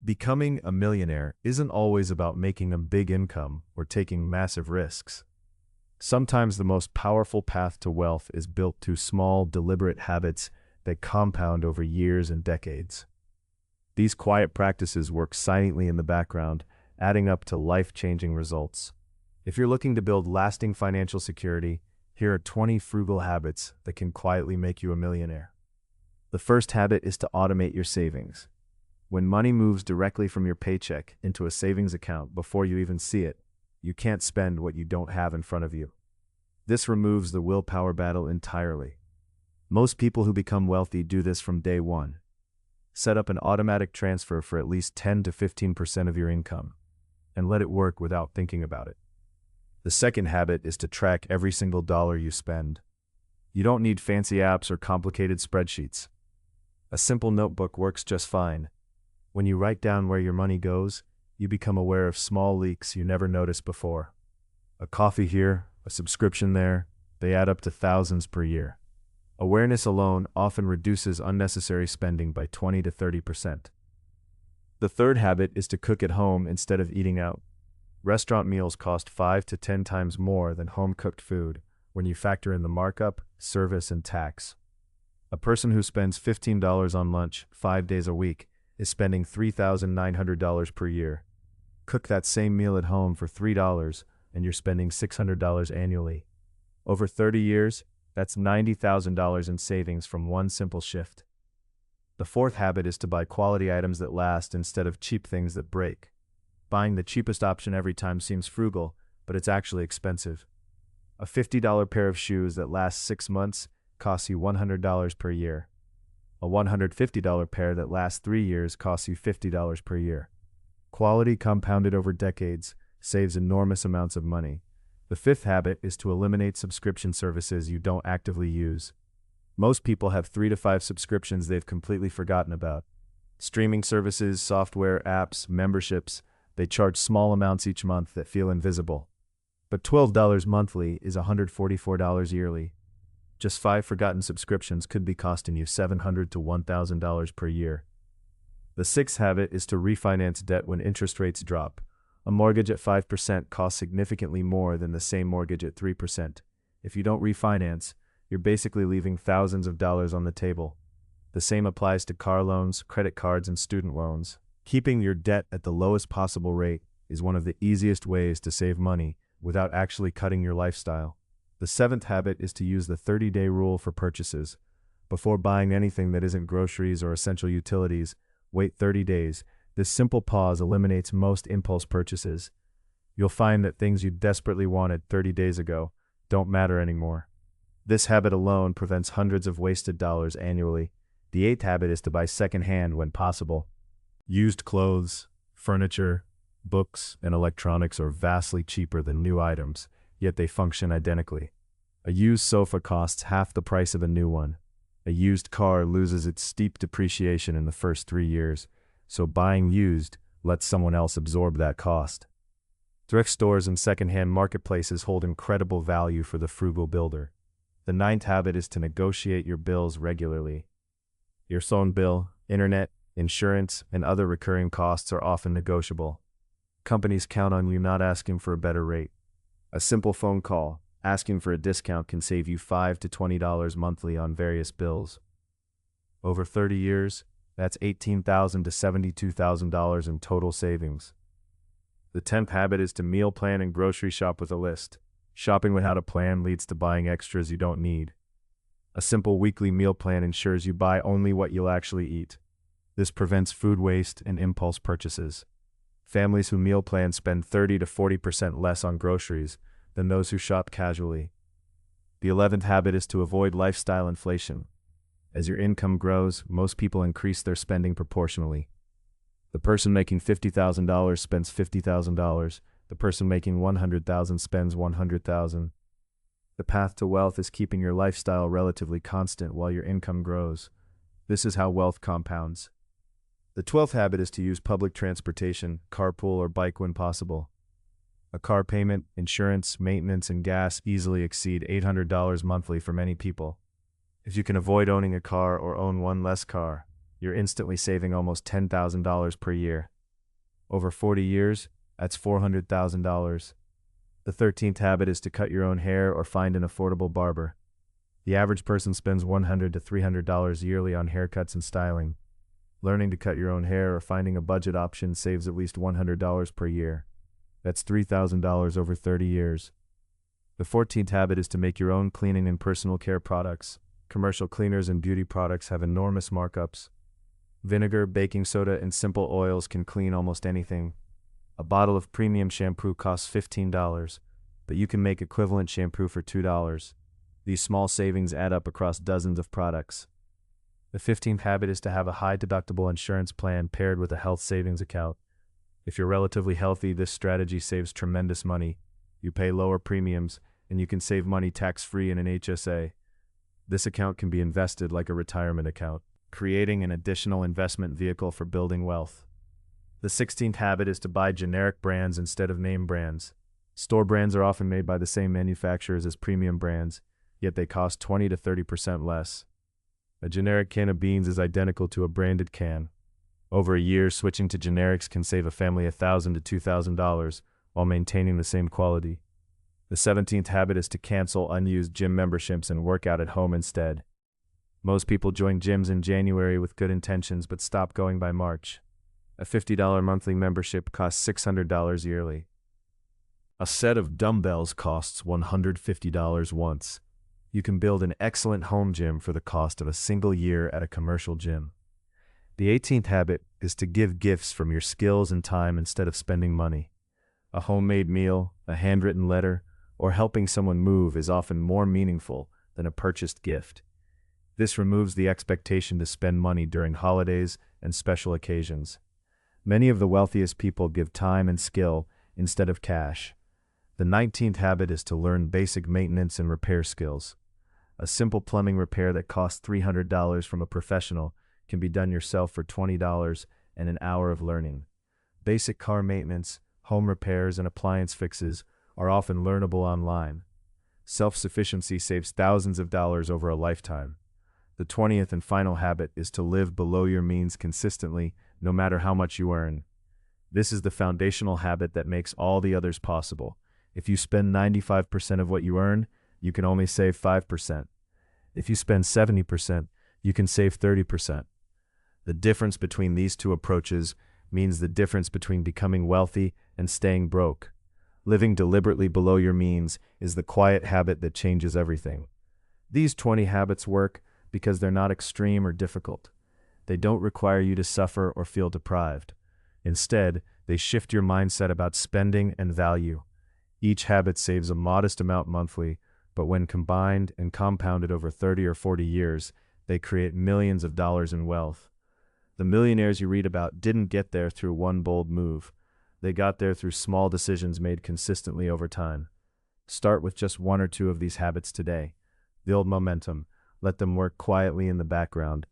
Becoming a millionaire isn't always about making a big income or taking massive risks. Sometimes the most powerful path to wealth is built through small, deliberate habits that compound over years and decades. These quiet practices work silently in the background, adding up to life-changing results. If you're looking to build lasting financial security, here are 20 frugal habits that can quietly make you a millionaire. The first habit is to automate your savings. When money moves directly from your paycheck into a savings account before you even see it, you can't spend what you don't have in front of you. This removes the willpower battle entirely. Most people who become wealthy do this from day one. Set up an automatic transfer for at least 10 to 15% of your income, and let it work without thinking about it. The second habit is to track every single dollar you spend. You don't need fancy apps or complicated spreadsheets. A simple notebook works just fine. When you write down where your money goes, you become aware of small leaks you never noticed before. A coffee here, a subscription there, they add up to thousands per year. Awareness alone often reduces unnecessary spending by 20 to 30%. The third habit is to cook at home instead of eating out. Restaurant meals cost 5 to 10 times more than home-cooked food when you factor in the markup, service, and tax. A person who spends $15 on lunch 5 days a week is spending $3,900 per year. Cook that same meal at home for $3 and you're spending $600 annually. Over 30 years, that's $90,000 in savings from one simple shift. The fourth habit is to buy quality items that last instead of cheap things that break. Buying the cheapest option every time seems frugal, but it's actually expensive. A $50 pair of shoes that lasts 6 months costs you $100 per year. A $150 pair that lasts 3 years costs you $50 per year. Quality compounded over decades saves enormous amounts of money. The fifth habit is to eliminate subscription services you don't actively use. Most people have 3 to 5 subscriptions they've completely forgotten about. Streaming services, software, apps, memberships, they charge small amounts each month that feel invisible. But $12 monthly is $144 yearly. Just 5 forgotten subscriptions could be costing you $700 to $1,000 per year. The sixth habit is to refinance debt when interest rates drop. A mortgage at 5% costs significantly more than the same mortgage at 3%. If you don't refinance, you're basically leaving thousands of dollars on the table. The same applies to car loans, credit cards, and student loans. Keeping your debt at the lowest possible rate is one of the easiest ways to save money without actually cutting your lifestyle. The seventh habit is to use the 30-day rule for purchases. Before buying anything that isn't groceries or essential utilities, wait 30 days. This simple pause eliminates most impulse purchases. You'll find that things you desperately wanted 30 days ago don't matter anymore. This habit alone prevents hundreds of wasted dollars annually. The eighth habit is to buy secondhand when possible. Used clothes, furniture, books, and electronics are vastly cheaper than new items, yet they function identically. A used sofa costs half the price of a new one. A used car loses its steep depreciation in the first 3 years, so buying used lets someone else absorb that cost. Thrift stores and secondhand marketplaces hold incredible value for the frugal builder. The ninth habit is to negotiate your bills regularly. Your phone bill, internet, insurance, and other recurring costs are often negotiable. Companies count on you not asking for a better rate. A simple phone call, asking for a discount can save you $5 to $20 monthly on various bills. Over 30 years, that's $18,000 to $72,000 in total savings. The 10th habit is to meal plan and grocery shop with a list. Shopping without a plan leads to buying extras you don't need. A simple weekly meal plan ensures you buy only what you'll actually eat. This prevents food waste and impulse purchases. Families who meal plan spend 30 to 40% less on groceries than those who shop casually. The 11th habit is to avoid lifestyle inflation. As your income grows, most people increase their spending proportionally. The person making $50,000 spends $50,000. The person making $100,000 spends $100,000. The path to wealth is keeping your lifestyle relatively constant while your income grows. This is how wealth compounds. The 12th habit is to use public transportation, carpool, or bike when possible. A car payment, insurance, maintenance, and gas easily exceed $800 monthly for many people. If you can avoid owning a car or own one less car, you're instantly saving almost $10,000 per year. Over 40 years, that's $400,000. The 13th habit is to cut your own hair or find an affordable barber. The average person spends $100 to $300 yearly on haircuts and styling. Learning to cut your own hair or finding a budget option saves at least $100 per year. That's $3,000 over 30 years. The 14th habit is to make your own cleaning and personal care products. Commercial cleaners and beauty products have enormous markups. Vinegar, baking soda, and simple oils can clean almost anything. A bottle of premium shampoo costs $15, but you can make equivalent shampoo for $2. These small savings add up across dozens of products. The 15th habit is to have a high deductible insurance plan paired with a health savings account. If you're relatively healthy, this strategy saves tremendous money. You pay lower premiums, and you can save money tax-free in an HSA. This account can be invested like a retirement account, creating an additional investment vehicle for building wealth. The 16th habit is to buy generic brands instead of name brands. Store brands are often made by the same manufacturers as premium brands, yet they cost 20 to 30% less. A generic can of beans is identical to a branded can. Over a year, switching to generics can save a family $1,000 to $2,000 while maintaining the same quality. The 17th habit is to cancel unused gym memberships and work out at home instead. Most people join gyms in January with good intentions but stop going by March. A $50 monthly membership costs $600 yearly. A set of dumbbells costs $150 once. You can build an excellent home gym for the cost of a single year at a commercial gym. The 18th habit is to give gifts from your skills and time instead of spending money. A homemade meal, a handwritten letter, or helping someone move is often more meaningful than a purchased gift. This removes the expectation to spend money during holidays and special occasions. Many of the wealthiest people give time and skill instead of cash. The 19th habit is to learn basic maintenance and repair skills. A simple plumbing repair that costs $300 from a professional can be done yourself for $20 and an hour of learning. Basic car maintenance, home repairs, and appliance fixes are often learnable online. Self-sufficiency saves thousands of dollars over a lifetime. The 20th and final habit is to live below your means consistently, no matter how much you earn. This is the foundational habit that makes all the others possible. If you spend 95% of what you earn, you can only save 5%. If you spend 70%, you can save 30%. The difference between these two approaches means the difference between becoming wealthy and staying broke. Living deliberately below your means is the quiet habit that changes everything. These 20 habits work because they're not extreme or difficult. They don't require you to suffer or feel deprived. Instead, they shift your mindset about spending and value. Each habit saves a modest amount monthly, but when combined and compounded over 30 or 40 years, they create millions of dollars in wealth. The millionaires you read about didn't get there through one bold move. They got there through small decisions made consistently over time. Start with just one or two of these habits today. Build momentum. Let them work quietly in the background,